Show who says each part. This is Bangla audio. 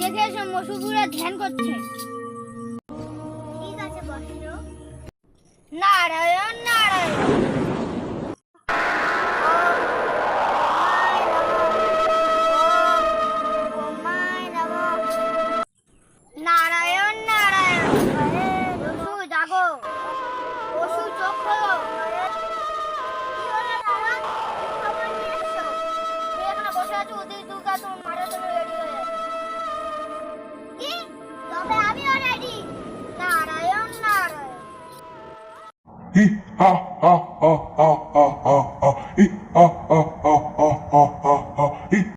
Speaker 1: দেখে এসো মশুপুরা ধ্যান করছে। ঠিক আছে বসো। নারায়ণ নারায়ণ। নারায়ণ নারায়ণ। বসু জাগো, বসু চোখ খোলো। কি হলো দাদা? খবর নিয়ে এসছো? তুমি এখানে বসে আছো, ওদিকে দুর্গা তোমার মারার জন্য রেডি হয়ে যাচ্ছে। কি? তবে আমিও রেডি। নারায়ণ নারায়ণ।
Speaker 2: হি হা হা হা হা হা হা হি হা হা হা হা হা হি